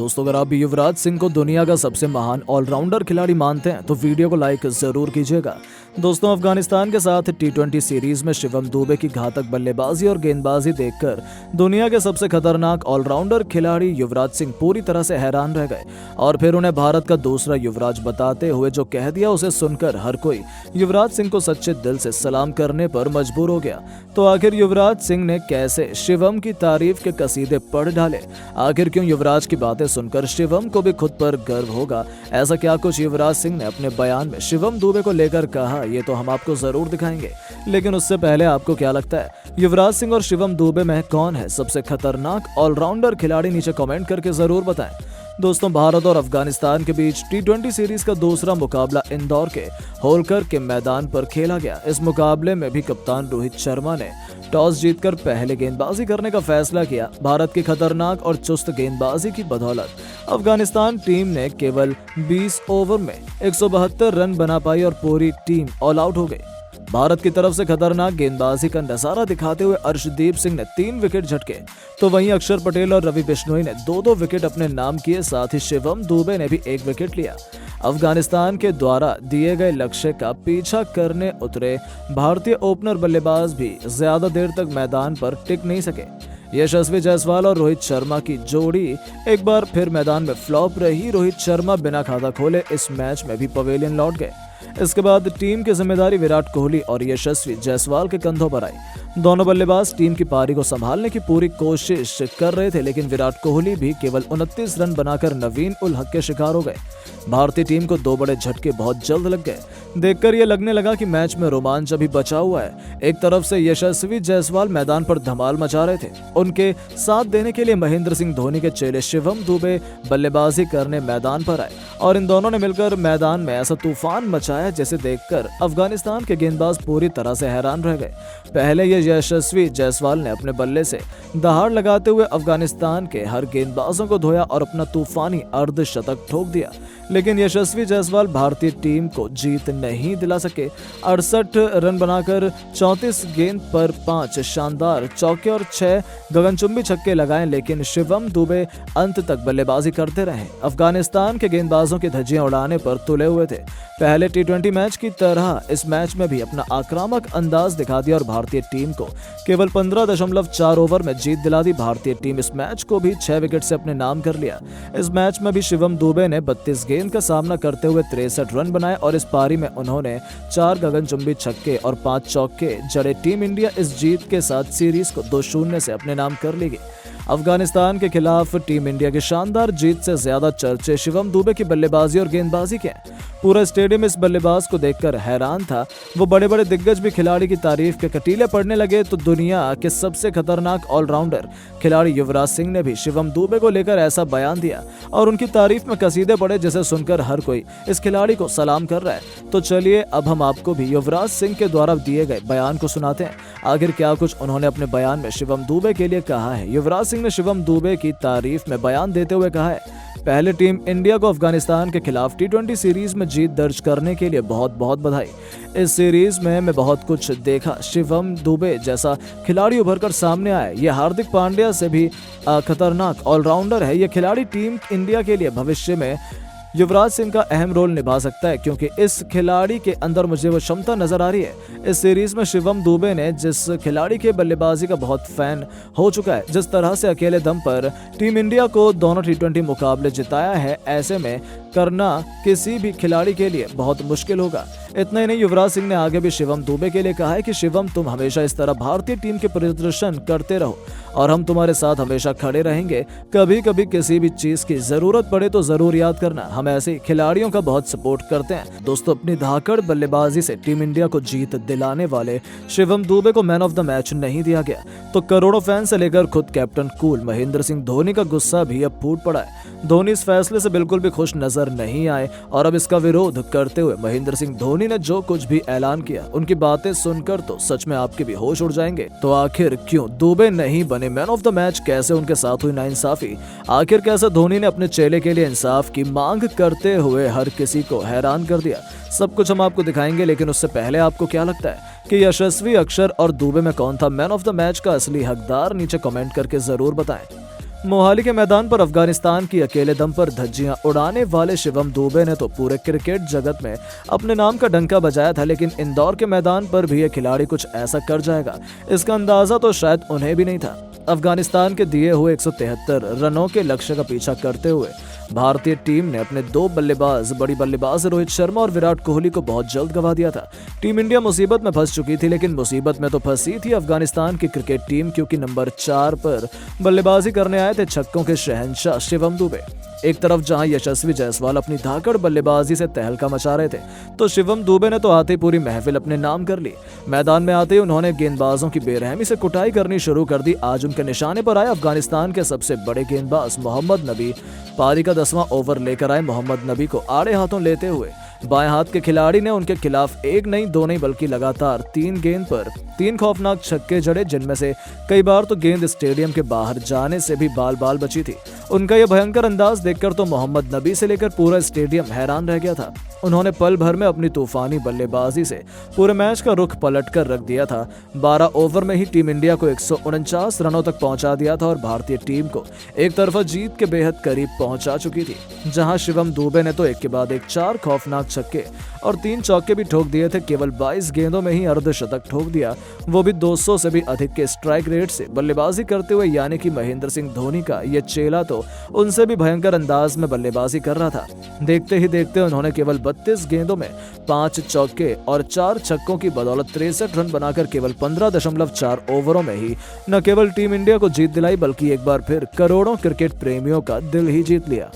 दोस्तों, अगर आप भी युवराज सिंह को दुनिया का सबसे महान ऑलराउंडर खिलाड़ी मानते हैं तो वीडियो को लाइक जरूर कीजिएगा। दोस्तों, अफगानिस्तान के साथ टी20 सीरीज में शिवम दुबे की घातक बल्लेबाजी और गेंदबाजी देखकर दुनिया के सबसे खतरनाक ऑलराउंडर खिलाड़ी युवराज सिंह पूरी तरह से हैरान रह गए और फिर उन्हें भारत का दूसरा युवराज बताते हुए जो कह दिया उसे सुनकर हर कोई युवराज सिंह को सच्चे दिल से सलाम करने पर मजबूर हो गया। तो आखिर युवराज सिंह ने कैसे शिवम की तारीफ के कसीदे पढ़ डाले? आखिर क्यों युवराज की बातें सुनकर शिवम को भी खुद पर गर्व होगा? ऐसा क्या कुछ युवराज सिंह ने अपने बयान में शिवम दुबे को लेकर कहा, ये तो हम आपको जरूर दिखाएंगे। लेकिन उससे पहले आपको क्या लगता है, युवराज सिंह और शिवम दुबे में कौन है सबसे खतरनाक ऑलराउंडर खिलाड़ी? नीचे कमेंट करके जरूर बताएं। दोस्तों, भारत और अफगानिस्तान के बीच टी20 सीरीज का दूसरा मुकाबला इंदौर के होलकर के मैदान पर खेला गया। इस मुकाबले में भी कप्तान रोहित शर्मा ने टॉस जीतकर पहले गेंदबाजी करने का फैसला किया। भारत की खतरनाक और चुस्त गेंदबाजी की बदौलत अफगानिस्तान टीम ने केवल 20 ओवर में 172 रन बना पाई और पूरी टीम ऑल आउट हो गई। भारत की तरफ से खतरनाक गेंदबाजी का नजारा दिखाते हुए अर्शदीप सिंह ने 3 विकेट झटके, तो वहीं अक्षर पटेल और रवि बिश्नोई ने 2-2 विकेट अपने नाम किए। साथ ही शिवम दुबे ने भी 1 विकेट लिया। अफगानिस्तान के द्वारा दिए गए लक्ष्य का पीछा करने उतरे भारतीय ओपनर बल्लेबाज भी ज्यादा देर तक मैदान पर टिक नहीं सके। यशस्वी जायसवाल और रोहित शर्मा की जोड़ी एक बार फिर मैदान में फ्लॉप रही। रोहित शर्मा बिना खाता खोले इस मैच में भी पवेलियन लौट गए। इसके बाद टीम की जिम्मेदारी विराट कोहली और यशस्वी जायसवाल के कंधों पर आई। दोनों बल्लेबाज टीम की पारी को संभालने की पूरी कोशिश कर रहे थे, लेकिन विराट कोहली भी केवल 29 रन बनाकर नवीन उल हक के शिकार हो गए। भारतीय टीम को 2 बड़े झटके बहुत जल्द लग गए। देखकर यह लगने लगा कि मैच में रोमांच अभी बचा हुआ है। एक तरफ से यशस्वी जायसवाल मैदान पर धमाल मचा रहे थे, उनके साथ देने के लिए महेंद्र सिंह धोनी के चेले शिवम दुबे बल्लेबाजी करने मैदान पर आए और इन दोनों ने मिलकर मैदान में ऐसा तूफान मचाया जैसे देखकर अफगानिस्तान के गेंदबाज पूरी तरह से हैरान रह गए। पहले ये यशस्वी जायसवाल ने अपने बल्ले से दहाड़ लगाते हुए अफगानिस्तान के हर गेंदबाजों को धोया और अपना तूफानी अर्धशतक ठोक दिया, लेकिन यशस्वी जायसवाल भारतीय टीम को जीत नहीं दिला सके। 68 रन बनाकर 34 गेंद पर 5 शानदार चौके और 6 गगनचुंबी छक्के लगाए, लेकिन शिवम दुबे अंत तक बल्लेबाजी करते रहे। अफगानिस्तान के गेंदबाजों की धज्जियां उड़ाने पर तुले हुए थे। पहले टी20 मैच की तरह इस मैच में भी अपना आक्रामक अंदाज दिखा दिया और भारतीय टीम को केवल 15.4 ओवर में जीत दिला दी। भारतीय टीम इस मैच को भी 6 विकेट से अपने नाम कर लिया। इस मैच में भी शिवम दुबे ने 32 गेंद का सामना करते हुए 63 रन बनाए और इस पारी में उन्होंने 4 गगनचुंबी छक्के और 5 चौके जड़े। टीम इंडिया इस जीत के साथ सीरीज को 2-0 से अपने नाम कर लेगी। अफगानिस्तान के खिलाफ टीम इंडिया की शानदार जीत से ज्यादा चर्चे शिवम दुबे की बल्लेबाजी और गेंदबाजी के हैं। पूरा स्टेडियम इस बल्लेबाज को देखकर हैरान था। वो बड़े बड़े दिग्गज भी खिलाड़ी की तारीफ के कटीले पड़ने लगे, तो दुनिया के सबसे खतरनाक ऑलराउंडर खिलाड़ी युवराज सिंह ने भी शिवम दुबे को लेकर ऐसा बयान दिया और उनकी तारीफ में कसीदे पड़े जिसे सुनकर हर कोई इस खिलाड़ी को सलाम कर रहा है। तो चलिए अब हम आपको भी युवराज सिंह के द्वारा दिए गए बयान को सुनाते हैं। आखिर क्या कुछ उन्होंने अपने बयान में शिवम दुबे के लिए कहा है। युवराज सिंह ने शिवम दुबे की तारीफ में बयान देते हुए कहा है, पहले टीम इंडिया को अफगानिस्तान के खिलाफ टी20 सीरीज में जीत दर्ज करने के लिए बहुत बहुत बधाई। इस सीरीज में मैं बहुत कुछ देखा। शिवम दुबे जैसा खिलाड़ी उभर कर सामने आया। यह हार्दिक पांड्या से भी खतरनाक ऑलराउंडर है। यह खिलाड़ी टीम इंडिया के लिए भविष्य में युवराज सिंह का अहम रोल निभा सकता है, क्योंकि इस खिलाड़ी के अंदर मुझे वो क्षमता नजर आ रही है। इस सीरीज में शिवम दुबे ने जिस खिलाड़ी के बल्लेबाजी का बहुत फैन हो चुका है, जिस तरह से अकेले दम पर टीम इंडिया को दोनों टी20 मुकाबले जिताया है, ऐसे में करना किसी भी खिलाड़ी के लिए बहुत मुश्किल होगा। इतना ही नहीं, युवराज सिंह ने आगे भी शिवम दुबे के लिए कहा है कि शिवम, तुम हमेशा इस तरह भारतीय टीम के प्रदर्शन करते रहो और हम तुम्हारे साथ हमेशा खड़े रहेंगे। कभी कभी किसी भी चीज की जरूरत पड़े तो जरूर याद करना, हम ऐसे खिलाड़ियों का बहुत सपोर्ट करते हैं। दोस्तों, अपनी धाकड़ बल्लेबाजी से टीम इंडिया को जीत दिलाने वाले शिवम दुबे को मैन ऑफ द मैच नहीं दिया गया, तो करोड़ों फैन से लेकर खुद कैप्टन कूल महेंद्र सिंह धोनी का गुस्सा भी अब फूट पड़ा है। धोनी इस फैसले से बिल्कुल भी खुश नजर नहीं आए और अब इसका विरोध करते हुए महेंद्र सिंह धोनी ने जो कुछ भी ऐलान किया, उनकी बातें सुनकर तो सच में आपके भी होश उड़ जाएंगे। तो आखिर क्यों दुबे नहीं बने मैन ऑफ द मैच? कैसे उनके साथ हुई नाइंसाफी? आखिर कैसे धोनी ने अपने चेले के लिए इंसाफ की मांग करते हुए हर किसी को हैरान कर दिया? सब कुछ हम आपको दिखाएंगे, लेकिन उससे पहले आपको क्या लगता है कि यशस्वी, अक्षर और दुबे में कौन था मैन ऑफ द मैच का असली हकदार? नीचे कमेंट करके जरूर बताएं। मोहाली के मैदान पर अफगानिस्तान की अकेले दम पर धज्जियां उड़ाने वाले शिवम दुबे ने तो पूरे क्रिकेट जगत में अपने नाम का डंका बजाया था, लेकिन इंदौर के मैदान पर भी ये खिलाड़ी कुछ ऐसा कर जाएगा, इसका अंदाजा तो शायद उन्हें भी नहीं था। अफगानिस्तान के दिए हुए 173 रनों के लक्ष्य का पीछा करते हुए भारतीय टीम ने अपने दो बड़ी बल्लेबाज रोहित शर्मा और विराट कोहली को बहुत जल्द गंवा दिया था। टीम इंडिया मुसीबत में फंस चुकी थी, लेकिन मुसीबत में तो फंसी थी अफगानिस्तान की क्रिकेट टीम, क्योंकि नंबर 4 पर बल्लेबाजी करने आए थे छक्कों के शहंशाह शिवम दुबे। एक तरफ जहां यशस्वी जायसवाल अपनी धाकड़ बल्लेबाजी से तहलका मचा रहे थे, तो शिवम दुबे ने तो आते ही पूरी महफिल अपने नाम कर ली। मैदान में आते ही उन्होंने गेंदबाजों की बेरहमी से कुटाई करनी शुरू कर दी। आज उनके निशाने पर आए अफगानिस्तान के सबसे बड़े गेंदबाज मोहम्मद नबी। पारी का 10वां ओवर लेकर आए मोहम्मद नबी को आड़े हाथों लेते हुए बाएं हाथ के खिलाड़ी ने उनके खिलाफ एक नहीं दो नहीं बल्कि लगातार 3 गेंद पर 3 खौफनाक छक्के जड़े, जिनमें से कई बार तो गेंद स्टेडियम के बाहर जाने से भी बाल बची थी। उनका यह भयंकर अंदाज देखकर तो मोहम्मद नबी से लेकर पूरा स्टेडियम हैरान रह गया था। उन्होंने पल भर में अपनी तूफानी बल्लेबाजी से पूरे मैच का रुख पलट कर रख दिया था। 12 ओवर में ही टीम इंडिया को 149 रनों तक पहुंचा दिया था और भारतीय टीम को एक तरफा जीत के बेहद करीब पहुंचा चुकी थी, जहां शिवम दुबे ने तो एक के बाद एक 4 खौफनाक छक्के और 3 चौके भी ठोक दिए थे। केवल 22 गेंदों में ही अर्धशतक ठोक दिया, वो भी 200 से भी अधिक के स्ट्राइक रेट से बल्लेबाजी करते हुए, यानी कि महेंद्र सिंह धोनी का ये चेला तो उनसे भी भयंकर अंदाज में बल्लेबाजी कर रहा था। देखते ही देखते उन्होंने केवल 32 गेंदों में 5 चौके और 4 छक्कों की बदौलत 63 रन बनाकर केवल 15.4 ओवरों में ही न केवल टीम इंडिया को जीत दिलाई, बल्कि एक बार फिर करोड़ों क्रिकेट प्रेमियों का दिल ही जीत लिया।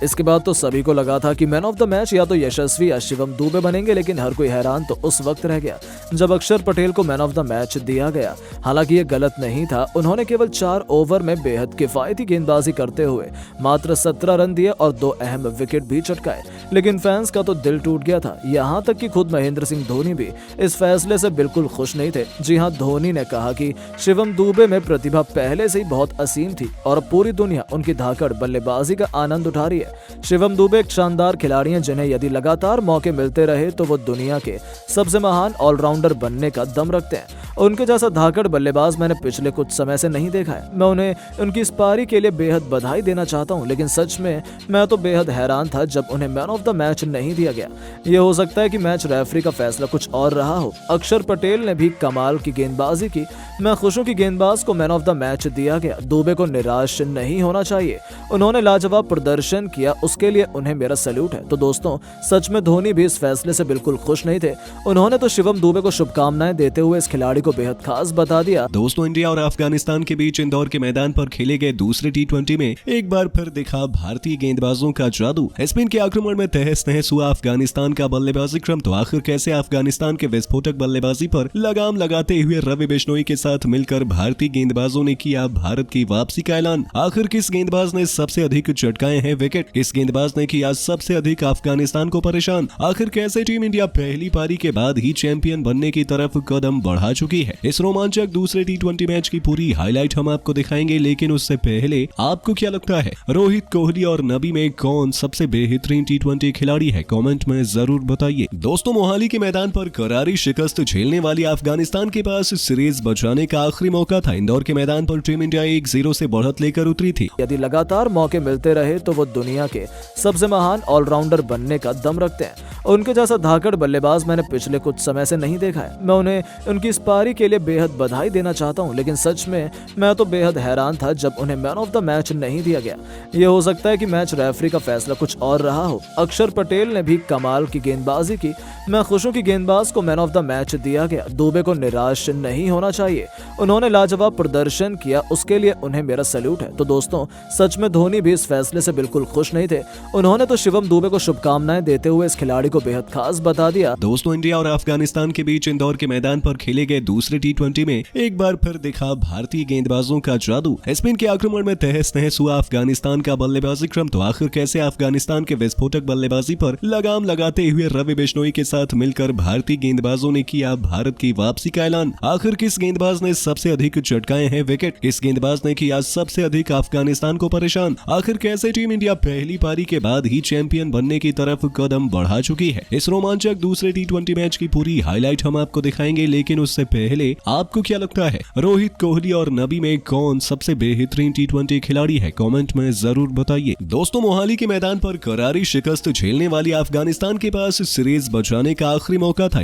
इसके बाद तो सभी को लगा था कि मैन ऑफ द मैच या तो यशस्वी या शिवम दुबे बनेंगे, लेकिन हर कोई हैरान तो उस वक्त रह गया जब अक्षर पटेल को मैन ऑफ द मैच दिया गया। हालांकि ये गलत नहीं था, उन्होंने केवल 4 ओवर में बेहद किफायती गेंदबाजी करते हुए मात्र 17 रन दिए और 2 अहम विकेट भी चटकाए, लेकिन फैंस का तो दिल टूट गया था। यहाँ तक कि खुद महेंद्र सिंह धोनी भी इस फैसले से बिल्कुल खुश नहीं थे। जी हाँ, धोनी ने कहा कि शिवम दुबे में प्रतिभा पहले से ही बहुत असीम थी और पूरी दुनिया उनकी धाकड़ बल्लेबाजी का आनंद उठा रही है। शिवम दुबे एक शानदार खिलाड़ी हैं, जिन्हें यदि लगातार मौके मिलते रहे तो वो दुनिया के सबसे महान ऑलराउंडर बनने का दम रखते हैं। उनके जैसा धाकड़ बल्लेबाज मैंने पिछले कुछ समय से नहीं देखा है। मैं उन्हें उनकी इस पारी के लिए बेहद बधाई देना चाहता हूं, लेकिन सच में मैं तो बेहद हैरान था जब उन्हें मैन ऑफ द मैच नहीं दिया गया। ये हो सकता है कि मैच रेफरी का फैसला कुछ और रहा हो। अक्षर पटेल ने भी कमाल की गेंदबाजी की। मैं खुश हूं कि गेंदबाज को मैन ऑफ द मैच दिया गया। दुबे को निराश नहीं होना चाहिए, उन्होंने लाजवाब प्रदर्शन किया, उसके लिए उन्हें मेरा सैल्यूट है। तो दोस्तों, सच में धोनी भी इस फैसले से बिल्कुल खुश नहीं थे। उन्होंने तो शिवम दुबे को शुभकामनाएं देते हुए इस खिलाड़ी को बेहद खास बता दिया। दोस्तों, इंडिया और अफगानिस्तान के बीच इंदौर के मैदान पर खेले गए दूसरे T20 में एक बार फिर दिखा भारतीय गेंदबाजों का जादू। स्पिन के आक्रमण में तहस नहस हुआ अफगानिस्तान का बल्लेबाजी क्रम। तो आखिर कैसे अफगानिस्तान के विस्फोटक बल्लेबाजी पर लगाम लगाते हुए रवि बिश्नोई के साथ मिलकर भारतीय गेंदबाजों ने किया भारत की वापसी का ऐलान। आखिर किस गेंदबाज ने सबसे अधिक चटकाए हैं विकेट, किस गेंदबाज ने किया सबसे अधिक अफगानिस्तान को परेशान। आखिर कैसे टीम इंडिया पहली पारी के बाद ही चैंपियन बनने की तरफ कदम बढ़ा चुकी है। इस रोमांचक दूसरे T20 मैच की पूरी हाईलाइट हम आपको दिखाएंगे, लेकिन उससे पहले आपको क्या लगता है, रोहित, कोहली और नबी में कौन सबसे बेहतरीन T20 खिलाड़ी है? कमेंट में जरूर बताइए। दोस्तों, मोहाली के मैदान पर करारी शिकस्त झेलने वाली अफगानिस्तान के पास सीरीज बचाने का आखिरी मौका था। इंदौर के मैदान पर टीम इंडिया 1-0 से बढ़त लेकर उतरी थी। यदि लगातार मौके मिलते रहे तो वो दुनिया के सबसे महान ऑलराउंडर बनने का दम रखते हैं। उनके जैसा धाकड़ बल्लेबाज मैंने पिछले कुछ समय से नहीं देखा है। मैं उन्हें उनकी इस पारी के लिए बेहद बधाई देना चाहता हूं, लेकिन सच में मैं तो बेहद हैरान था जब उन्हें मैन ऑफ द मैच नहीं दिया गया। ये हो सकता है कि मैच रेफरी का फैसला कुछ और रहा हो। अक्षर पटेल ने भी कमाल की गेंदबाजी की। मैं खुश हूं कि गेंदबाज को मैन ऑफ द मैच दिया गया। दुबे को निराश नहीं होना चाहिए, उन्होंने लाजवाब प्रदर्शन किया, उसके लिए उन्हें मेरा सैल्यूट है। तो दोस्तों, सच में धोनी भी इस फैसले से बिल्कुल खुश नहीं थे। उन्होंने तो शिवम दुबे को शुभकामनाएं देते हुए इस खिलाड़ी को बेहद खास बता दिया। दोस्तों, इंडिया और अफगानिस्तान के बीच इंदौर के मैदान पर खेले गए दूसरे T20 में एक बार फिर दिखा भारतीय गेंदबाजों का जादू। स्पिन के आक्रमण में तहस नहस हुआ अफगानिस्तान का बल्लेबाजी क्रम। तो आखिर कैसे अफगानिस्तान के विस्फोटक बल्लेबाजी पर लगाम लगाते हुए रवि बिश्नोई के साथ मिलकर भारतीय गेंदबाजों ने किया भारत की वापसी का ऐलान। आखिर किस गेंदबाज ने सबसे अधिक चटकाए हैं विकेट, किस गेंदबाज ने किया सबसे अधिक अफगानिस्तान को परेशान। आखिर कैसे टीम इंडिया पहली पारी के बाद ही चैंपियन बनने की तरफ कदम बढ़ा चुकी है। इस रोमांचक दूसरे T20 मैच की पूरी हाईलाइट हम आपको दिखाएंगे, लेकिन उससे पहले आपको क्या लगता है रोहित कोहली और नबी में कौन सबसे बेहतरीन T20 खिलाड़ी है? कमेंट में जरूर बताइए। दोस्तों, मोहाली के मैदान पर करारी शिकस्त झेलने वाली अफगानिस्तान के पास सीरीज बचाने का आखिरी मौका था।